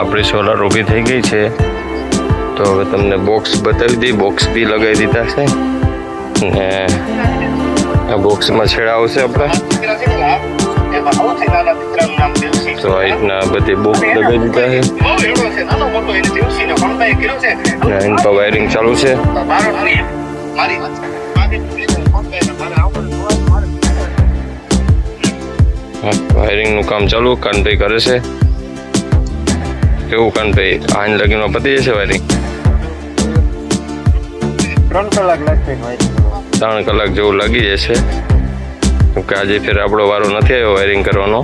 આપણી સોલાર ઊભી થઈ ગઈ છે. તો હવે તમને બોક્સ બતાવી દઈ. બોક્સ બી લગાવી દીધા છે ને આ બોક્સમાં છેડા આવશે આપણે. તો આ રીતના બધી બોક્સ લગાવી દીધા છે. એન પર વાયરિંગ ચાલુ છે. વાયરિંગનું કામ ચાલુ કાનભાઈ કરે છે. કેવું કાનભાઈ, આજ લગીનમાં પતી જશે વાયરિંગ? 3 કલાક લાગશે. 3 કલાક જેવું લાગી જશે. કેમકે આજે ફેર આપણો વારો નથી આવ્યો વાયરિંગ કરવાનો.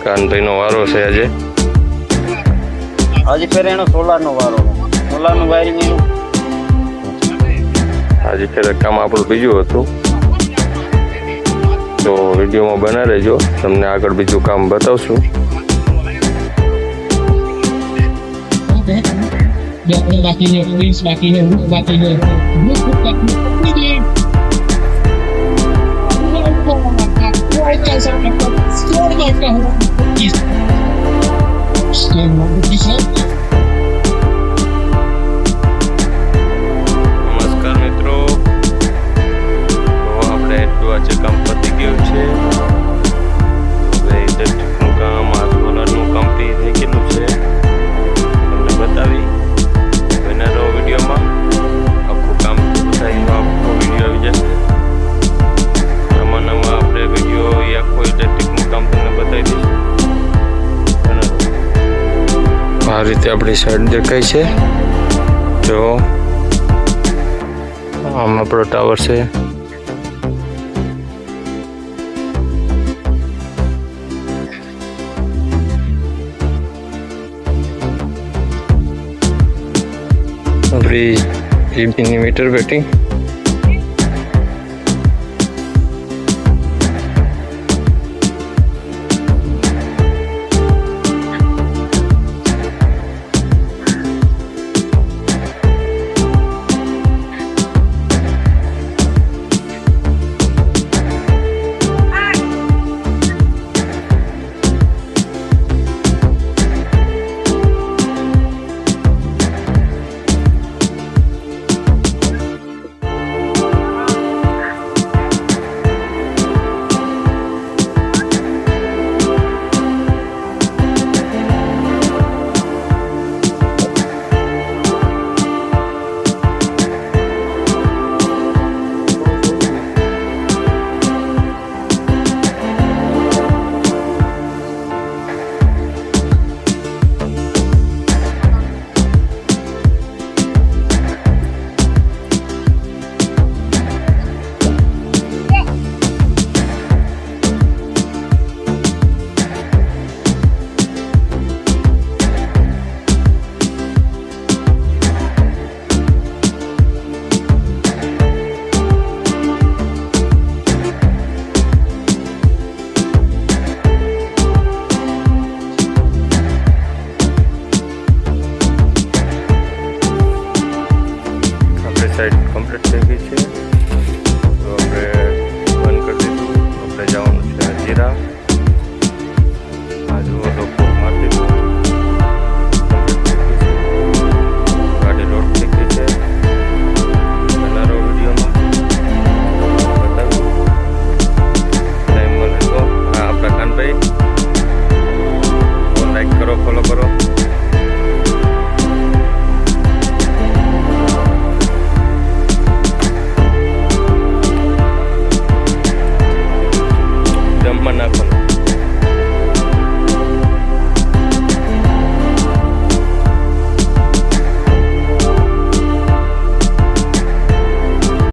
કાનભાઈનો વારો છે આજે. ફેર એનો સોલારનો વારો. સોલારનું વાયરિંગ એનું. આજે ફેર કામ આપણું બીજું હતું. તો વિડીયોમાં બના રહેજો, તમને આગળ બીજું કામ બતાવશું. નમસ્કાર મિત્રો, તો આપણે એટલું આજે કામ પતી ગયું છે. હવે ઇલેક્ટ્રિકનું કામ, આ સોલારનું કામ બી થઈ ગયેલું છે. તમને બતાવી બના રહો વિડીયોમાં. આખું કામ પૂરું થાય એનો આખો વિડીયો આવી જશે. નવા આપણે વિડીયો એ આખો ઇલેક્ટ્રિકનું કામ તમને બતાવી દઈશું. આ રીતે આપણી સાઈડ દેખાય છે. તો આમ આપણો ટાવર છે. આપણી જીબીની મીટર બેટિંગ